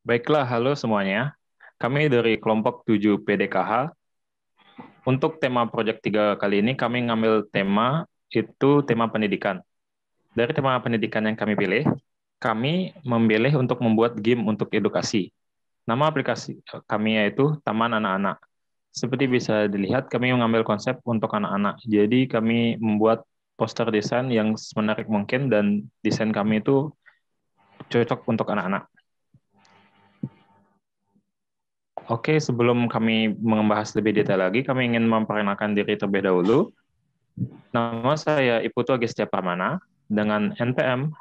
Baiklah, halo semuanya. Kami dari kelompok 7 PDKH. Untuk tema proyek 3 kali ini, kami ngambil tema, itu tema pendidikan. Dari tema pendidikan yang kami pilih, kami memilih untuk membuat game untuk edukasi. Nama aplikasi kami yaitu Taman Anak-anak. Seperti bisa dilihat, kami mengambil konsep untuk anak-anak. Jadi kami membuat poster desain yang semenarik mungkin dan desain kami itu cocok untuk anak-anak. Oke, sebelum kami membahas lebih detail lagi, kami ingin memperkenalkan diri terlebih dahulu. Nama saya Iputu Agistia Pramana dengan NPM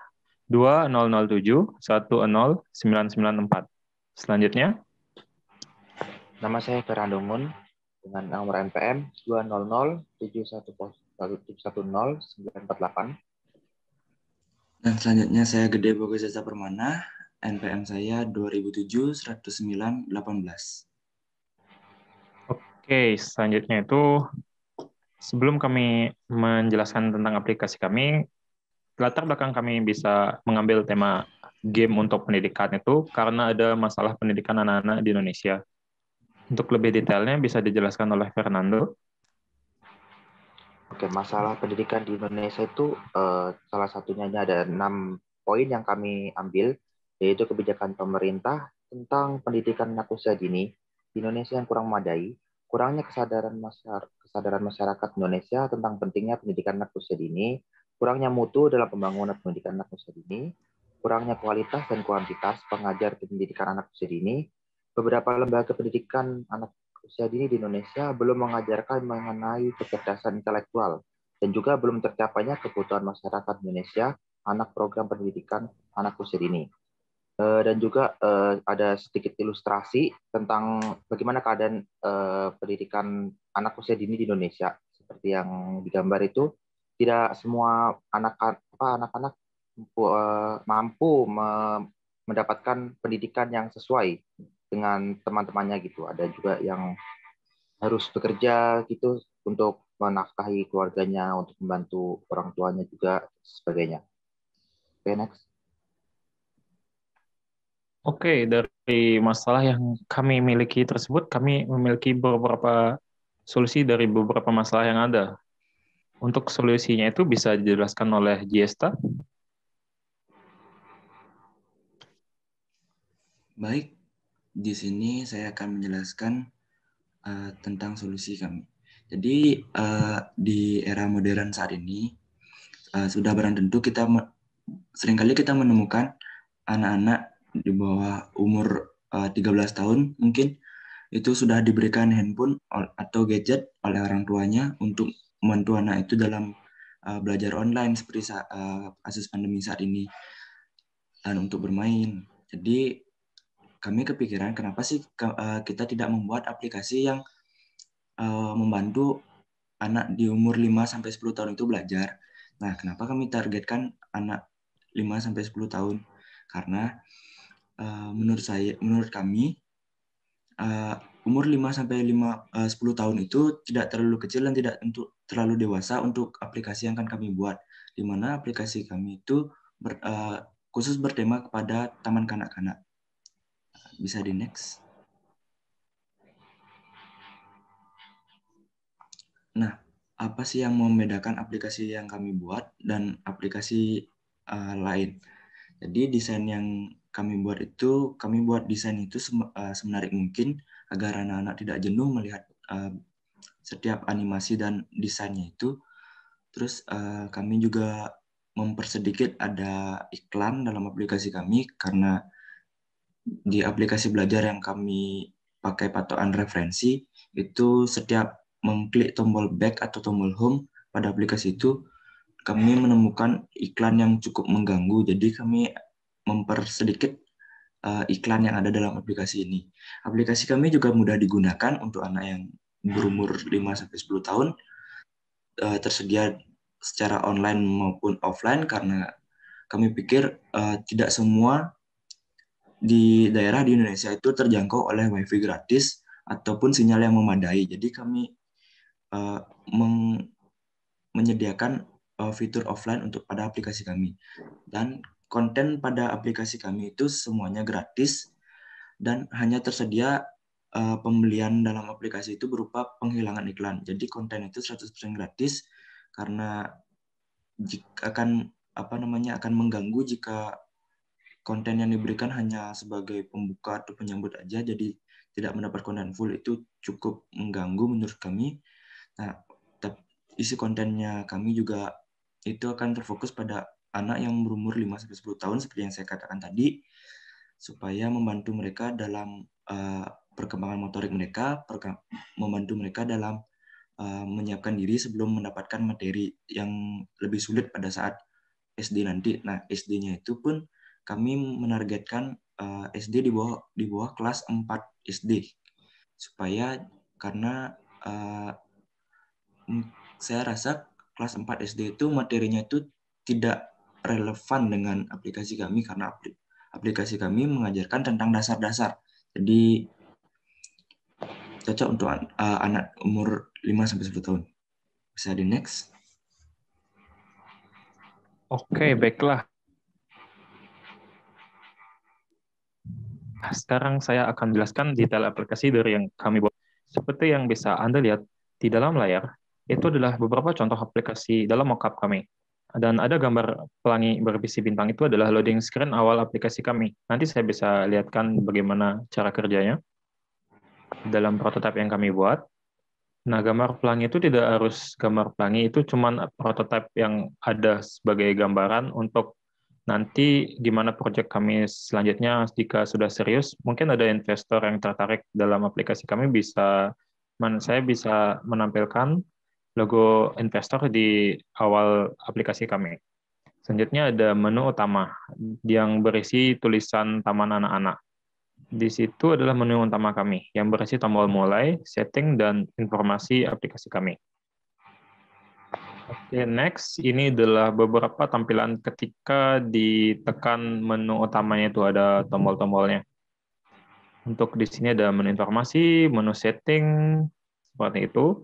2007109964. Selanjutnya, Nama saya Ferandongun dengan nomor NPM 200710948. Dan selanjutnya saya Gede Bogo Zaza Permana, NPM saya 2007-109-18. oke, selanjutnya itu sebelum kami menjelaskan tentang aplikasi kami, latar belakang kami bisa mengambil tema game untuk pendidikan itu karena ada masalah pendidikan anak-anak di Indonesia. Untuk lebih detailnya bisa dijelaskan oleh Fernando. Oke, masalah pendidikan di Indonesia itu salah satunya ada 6 poin yang kami ambil, yaitu kebijakan pemerintah tentang pendidikan anak usia dini di Indonesia yang kurang memadai, kurangnya kesadaran masyarakat Indonesia tentang pentingnya pendidikan anak usia dini, kurangnya mutu dalam pembangunan pendidikan anak usia dini, kurangnya kualitas dan kuantitas pengajar pendidikan anak usia dini, beberapa lembaga pendidikan anak usia dini di Indonesia belum mengajarkan mengenai kecerdasan intelektual dan juga belum tercapainya kebutuhan masyarakat Indonesia anak program pendidikan anak usia dini. Dan juga ada sedikit ilustrasi tentang bagaimana keadaan pendidikan anak usia dini di Indonesia. Seperti yang digambar itu, tidak semua anak-anak mampu mendapatkan pendidikan yang sesuai dengan teman-temannya gitu. Ada juga yang harus bekerja gitu untuk menafkahi keluarganya, untuk membantu orang tuanya juga, sebagainya. Oke, next. Oke, dari masalah yang kami miliki tersebut, kami memiliki beberapa solusi dari beberapa masalah yang ada. Untuk solusinya itu bisa dijelaskan oleh Giesta. Baik, di sini saya akan menjelaskan tentang solusi kami. Jadi di era modern saat ini sudah barang tentu seringkali kita menemukan anak-anak di bawah umur 13 tahun mungkin itu sudah diberikan handphone atau gadget oleh orang tuanya untuk membantu anak itu dalam belajar online seperti kasus pandemi saat ini dan untuk bermain. Jadi kami kepikiran kenapa sih kita tidak membuat aplikasi yang membantu anak di umur 5-10 tahun itu belajar. Nah, kenapa kami targetkan anak 5-10 tahun? Karena menurut kami umur 5-10 tahun itu tidak terlalu kecil dan tidak terlalu dewasa untuk aplikasi yang akan kami buat. Di mana aplikasi kami itu khusus bertema kepada taman kanak-kanak. Bisa di next. Nah, apa sih yang membedakan aplikasi yang kami buat dan aplikasi lain? Jadi desain yang kami buat desain itu semenarik mungkin agar anak-anak tidak jenuh melihat setiap animasi dan desainnya itu. Terus kami juga mempersedikit ada iklan dalam aplikasi kami karena di aplikasi belajar yang kami pakai patokan referensi itu setiap mengklik tombol back atau tombol home pada aplikasi itu kami menemukan iklan yang cukup mengganggu, jadi kami mempersedikit iklan yang ada dalam aplikasi ini. Aplikasi kami juga mudah digunakan untuk anak yang berumur 5-10 tahun, tersedia secara online maupun offline karena kami pikir tidak semua di daerah di Indonesia itu terjangkau oleh WiFi gratis ataupun sinyal yang memadai. Jadi kami menyediakan fitur offline untuk pada aplikasi kami. Dan konten pada aplikasi kami itu semuanya gratis dan hanya tersedia pembelian dalam aplikasi itu berupa penghilangan iklan. Jadi konten itu 100% gratis karena akan mengganggu jika konten yang diberikan hanya sebagai pembuka atau penyambut aja, jadi tidak mendapat konten full. Itu cukup mengganggu menurut kami. Nah, isi kontennya kami juga itu akan terfokus pada anak yang berumur 5-10 tahun seperti yang saya katakan tadi, supaya membantu mereka dalam perkembangan motorik mereka, membantu mereka dalam menyiapkan diri sebelum mendapatkan materi yang lebih sulit pada saat SD nanti. Nah, SD-nya itu pun kami menargetkan SD di bawah kelas 4 SD. Karena saya rasa kelas 4 SD itu materinya itu tidak relevan dengan aplikasi kami, karena aplikasi kami mengajarkan tentang dasar-dasar. Jadi cocok untuk anak umur 5-10 tahun. Bisa di next. Oke, baiklah. Sekarang saya akan jelaskan detail aplikasi dari yang kami buat. Seperti yang bisa Anda lihat di dalam layar, itu adalah beberapa contoh aplikasi dalam mockup kami. Dan ada gambar pelangi berisi bintang, itu adalah loading screen awal aplikasi kami. Nanti saya bisa lihatkan bagaimana cara kerjanya dalam prototipe yang kami buat. Nah, gambar pelangi itu tidak harus gambar pelangi, itu cuma prototipe yang ada sebagai gambaran untuk nanti gimana proyek kami selanjutnya jika sudah serius. Mungkin ada investor yang tertarik dalam aplikasi kami, saya bisa menampilkan logo investor di awal aplikasi kami. Selanjutnya ada menu utama yang berisi tulisan taman anak-anak. Di situ adalah menu utama kami, yang berisi tombol mulai, setting, dan informasi aplikasi kami. Oke, next. Ini adalah beberapa tampilan ketika ditekan menu utamanya itu ada tombol-tombolnya. Untuk di sini ada menu informasi, menu setting, seperti itu.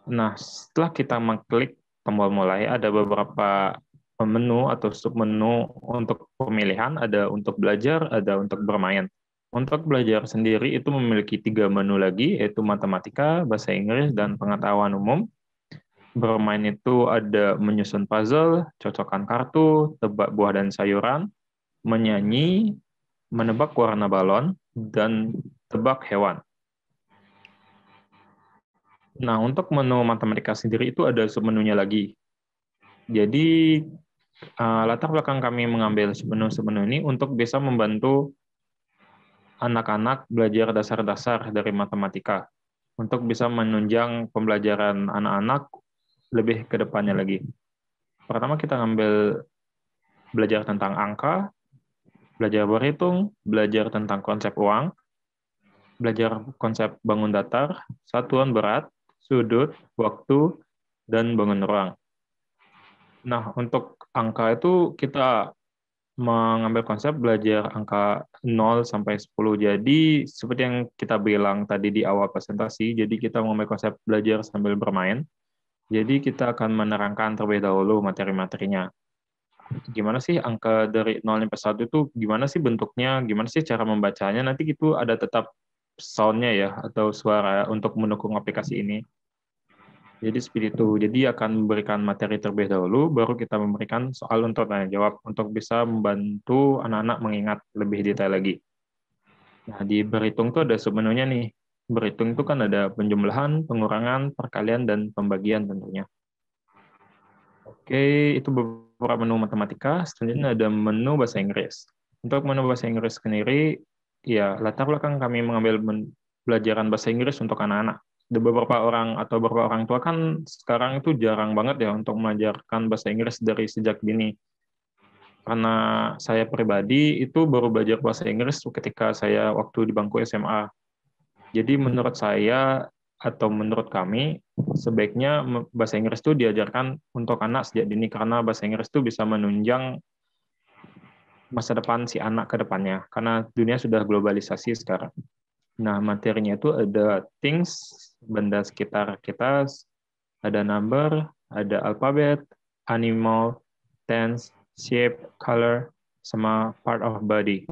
Nah, setelah kita mengklik tombol mulai, ada beberapa menu atau submenu untuk pemilihan, ada untuk belajar, ada untuk bermain. Untuk belajar sendiri itu memiliki 3 menu lagi, yaitu matematika, bahasa Inggris, dan pengetahuan umum. Bermain itu ada menyusun puzzle, cocokkan kartu, tebak buah dan sayuran, menyanyi, menebak warna balon, dan tebak hewan. Nah, untuk menu matematika sendiri itu ada submenunya lagi. Jadi, latar belakang kami mengambil submenu ini untuk bisa membantu anak-anak belajar dasar-dasar dari matematika, untuk bisa menunjang pembelajaran anak-anak lebih ke depannya lagi. Pertama kita ngambil belajar tentang angka, belajar berhitung, belajar tentang konsep uang, belajar konsep bangun datar, satuan berat, sudut, waktu, dan bangun ruang. Nah, untuk angka itu kita mengambil konsep belajar angka 0 sampai 10. Jadi, seperti yang kita bilang tadi di awal presentasi, jadi kita mengambil konsep belajar sambil bermain. Jadi, kita akan menerangkan terlebih dahulu materi-materinya. Gimana sih angka dari 0 sampai 1 itu, gimana sih bentuknya, gimana sih cara membacanya, nanti itu ada tetap sound-nya ya, atau suara untuk mendukung aplikasi ini. Jadi seperti itu. Jadi akan memberikan materi terlebih dahulu, baru kita memberikan soal untuk tanya jawab, untuk bisa membantu anak-anak mengingat lebih detail lagi. Nah, di berhitung itu ada submenunya nih. Berhitung itu kan ada penjumlahan, pengurangan, perkalian, dan pembagian tentunya. Oke, itu beberapa menu matematika. Selanjutnya ada menu bahasa Inggris. Untuk menu bahasa Inggris sendiri, ya latar belakang kami mengambil pelajaran bahasa Inggris untuk anak-anak. Ada beberapa orang atau beberapa orang tua kan sekarang itu jarang banget ya untuk mengajarkan bahasa Inggris dari sejak dini. Karena saya pribadi itu baru belajar bahasa Inggris ketika saya waktu di bangku SMA. Jadi menurut saya atau menurut kami, sebaiknya bahasa Inggris itu diajarkan untuk anak sejak dini, karena bahasa Inggris itu bisa menunjang masa depan si anak ke depannya, karena dunia sudah globalisasi sekarang. Nah, materinya itu ada things, benda sekitar kita, ada number, ada alfabet, animal, tense, shape, color, sama part of body.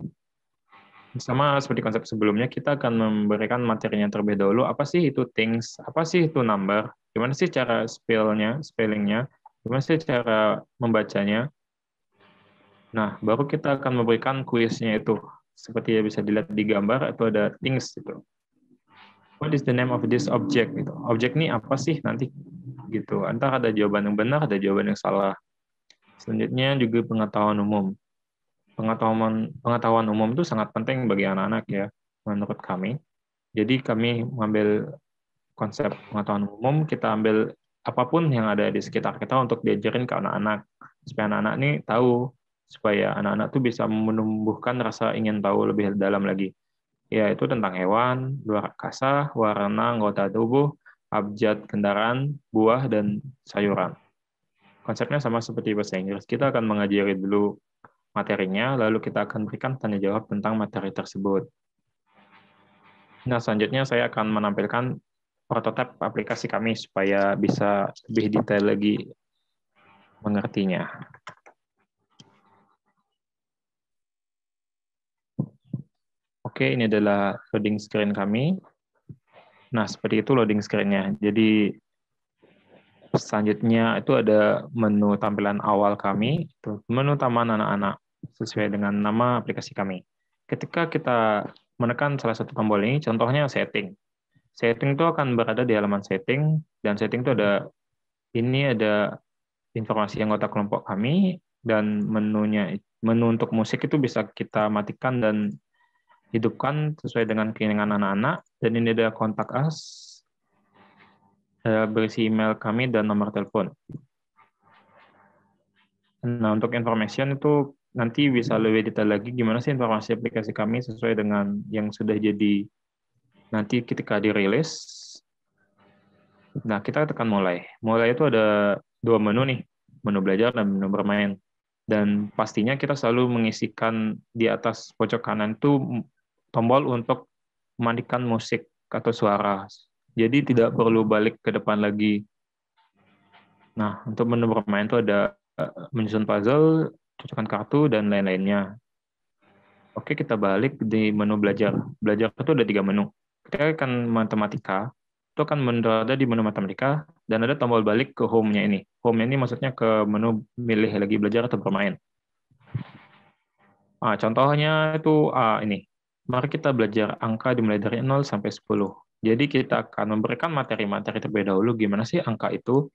Sama seperti konsep sebelumnya, kita akan memberikan materinya terlebih dahulu. Apa sih itu things? Apa sih itu number? Gimana sih cara spellingnya? Gimana sih cara membacanya? Nah, baru kita akan memberikan kuisnya itu. Seperti yang bisa dilihat di gambar, itu ada things itu. What is the name of this object? Gitu. Objek ini apa sih nanti? Gitu. Antara ada jawaban yang benar, ada jawaban yang salah. Selanjutnya juga pengetahuan umum. Pengetahuan umum itu sangat penting bagi anak-anak ya, menurut kami. Jadi kami mengambil konsep pengetahuan umum, kita ambil apapun yang ada di sekitar kita untuk diajarin ke anak-anak, supaya anak-anak ini tahu, supaya anak-anak tuh bisa menumbuhkan rasa ingin tahu lebih dalam lagi. Yaitu tentang hewan, luar angkasa, warna, anggota tubuh, abjad kendaraan, buah, dan sayuran. Konsepnya sama seperti bahasa Inggris. Kita akan mengajari dulu materinya, lalu kita akan berikan tanya jawab tentang materi tersebut. Nah, selanjutnya saya akan menampilkan prototipe aplikasi kami supaya bisa lebih detail lagi mengertinya. Oke, ini adalah loading screen kami. Nah, seperti itu loading screen-nya. Jadi, selanjutnya itu ada menu tampilan awal kami, itu menu taman anak-anak, sesuai dengan nama aplikasi kami. Ketika kita menekan salah satu tombol ini, contohnya setting. Setting itu akan berada di halaman setting, dan setting itu ada informasi anggota kelompok kami, dan menu untuk musik itu bisa kita matikan dan hidupkan sesuai dengan keinginan anak-anak, dan ini ada kontak us, berisi email kami dan nomor telepon. Nah, untuk information itu nanti bisa lebih detail lagi gimana sih informasi aplikasi kami sesuai dengan yang sudah jadi nanti ketika dirilis. Nah, kita tekan mulai. Mulai itu ada 2 menu nih, menu belajar dan menu bermain. Dan pastinya kita selalu mengisikan di atas pojok kanan itu tombol untuk mematikan musik atau suara. Jadi tidak perlu balik ke depan lagi. Nah, untuk menu bermain itu ada menyusun puzzle, cocokkan kartu, dan lain-lainnya. Oke, kita balik di menu belajar. Belajar itu ada 3 menu. Kita akan matematika, itu akan berada di menu matematika, dan ada tombol balik ke home-nya ini. Home-nya ini maksudnya ke menu milih lagi belajar atau bermain. Nah, contohnya itu ini. Mari kita belajar angka dimulai dari 0 sampai 10. Jadi kita akan memberikan materi-materi terlebih dahulu gimana sih angka itu.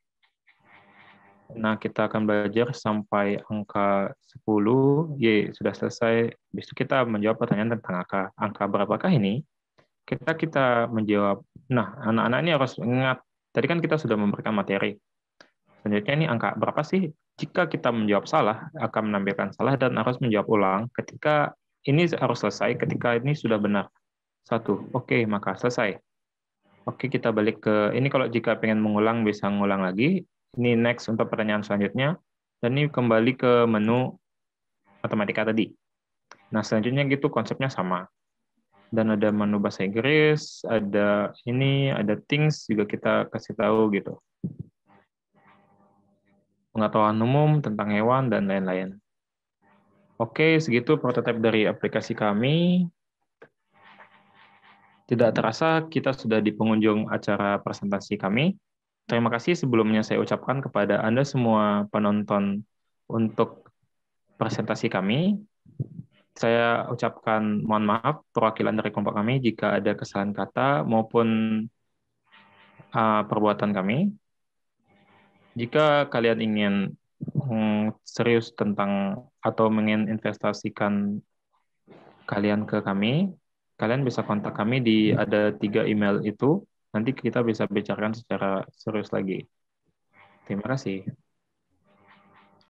Nah, kita akan belajar sampai angka 10. Sudah selesai. Habis itu kita menjawab pertanyaan tentang angka. Angka berapakah ini? Kita menjawab. Nah, anak-anak ini harus ingat. Tadi kan kita sudah memberikan materi. Selanjutnya ini angka berapa sih? Jika kita menjawab salah, akan menampilkan salah dan harus menjawab ulang. Ketika ini harus selesai, ketika ini sudah benar. 1. Oke, maka selesai. Oke, kita balik ke ini kalau jika pengen mengulang bisa mengulang lagi. Ini next untuk pertanyaan selanjutnya. Dan ini kembali ke menu matematika tadi. Nah, selanjutnya gitu konsepnya sama. Dan ada menu bahasa Inggris, ada things juga kita kasih tahu gitu. Pengetahuan umum tentang hewan dan lain-lain. Oke, segitu prototipe dari aplikasi kami. Tidak terasa kita sudah di penghujung acara presentasi kami. Terima kasih sebelumnya saya ucapkan kepada Anda semua penonton untuk presentasi kami. Saya ucapkan mohon maaf perwakilan dari kelompok kami jika ada kesalahan kata maupun perbuatan kami. Jika kalian ingin serius tentang atau ingin investasikan kalian ke kami, kalian bisa kontak kami di ada 3 email itu. Nanti kita bisa bicarakan secara serius lagi. Terima kasih.